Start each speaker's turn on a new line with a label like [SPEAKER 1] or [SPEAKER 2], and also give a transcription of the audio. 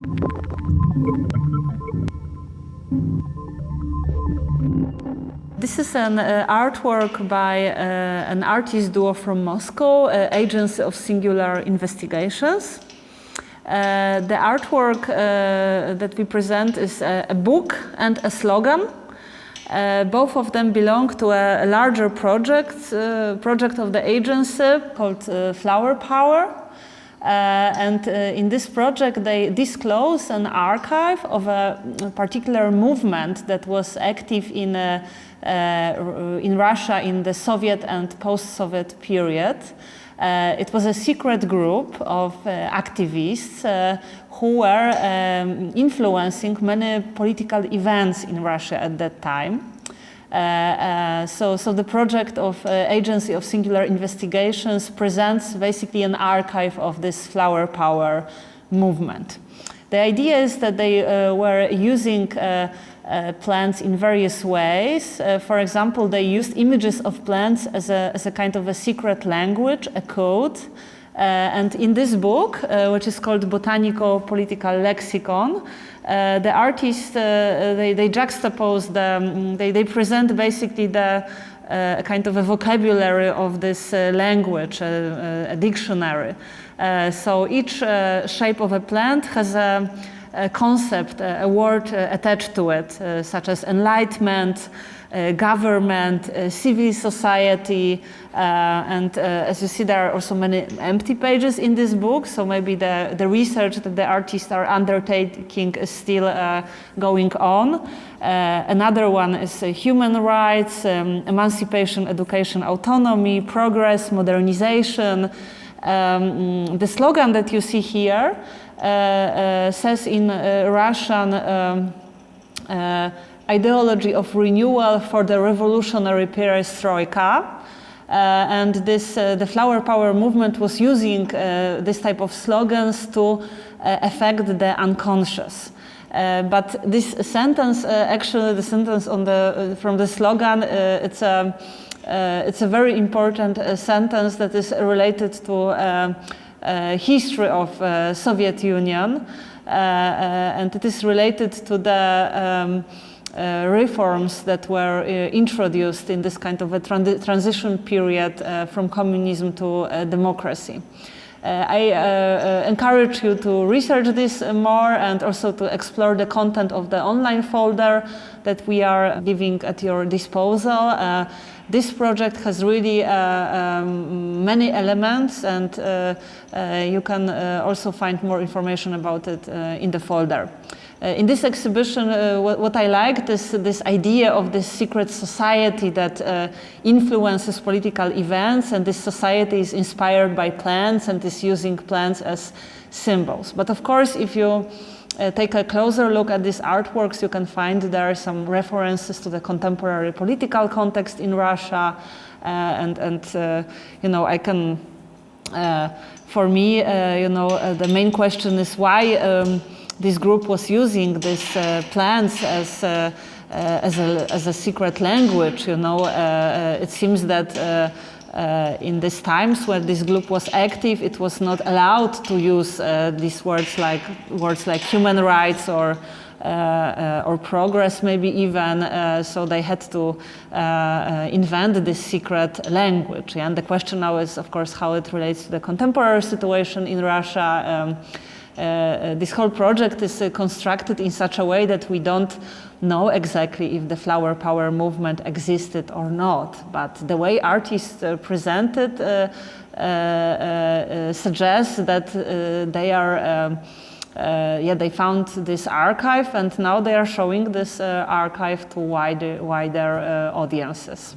[SPEAKER 1] This is an artwork by an artist duo from Moscow, Agency of Singular Investigations. The artwork that we present is a book and a slogan. Both of them belong to a larger project of the agency called Flower Power. In this project they disclose an archive of a particular movement that was active in Russia in the Soviet and post-Soviet period. It was a secret group of activists who were influencing many political events in Russia at that time. So the project of Agency of Singular Investigations presents basically an archive of this flower power movement. The idea is that they were using plants in various ways. For example, they used images of plants as a kind of a secret language, a code. And in this book, which is called Botanico-Political Lexicon, the artists, they juxtapose, they present basically the kind of a vocabulary of this language, a dictionary. So each shape of a plant has a concept, a word attached to it, such as enlightenment, government, civil society, and as you see, there are also many empty pages in this book, so maybe the research that the artists are undertaking is still going on. Another one is human rights, emancipation, education, autonomy, progress, modernization. The slogan that you see here says in Russian ideology of renewal for the revolutionary perestroika. And the flower power movement was using this type of slogans to affect the unconscious. But this sentence, actually the sentence from the slogan, it's a very important sentence that is related to history of Soviet Union, and it is related to the reforms that were introduced in this kind of a transition period from communism to democracy. I encourage you to research this more and also to explore the content of the online folder that we are giving at your disposal. This project has really many elements, and you can also find more information about it in the folder. In this exhibition, what I liked is this idea of this secret society that influences political events, and this society is inspired by plants and is using plants as symbols. But of course, if you take a closer look at these artworks, you can find there are some references to the contemporary political context in Russia, and you know, I can, for me, you know, the main question is why this group was using these plants as a secret language. You know, it seems that in these times when this group was active, it was not allowed to use these words like human rights or progress, maybe even. So they had to invent this secret language. Yeah? And the question now is, of course, how it relates to the contemporary situation in Russia. This whole project is constructed in such a way that we don't know exactly if the flower power movement existed or not. But the way artists present it suggests that they are, they found this archive, and now they are showing this archive to wider audiences.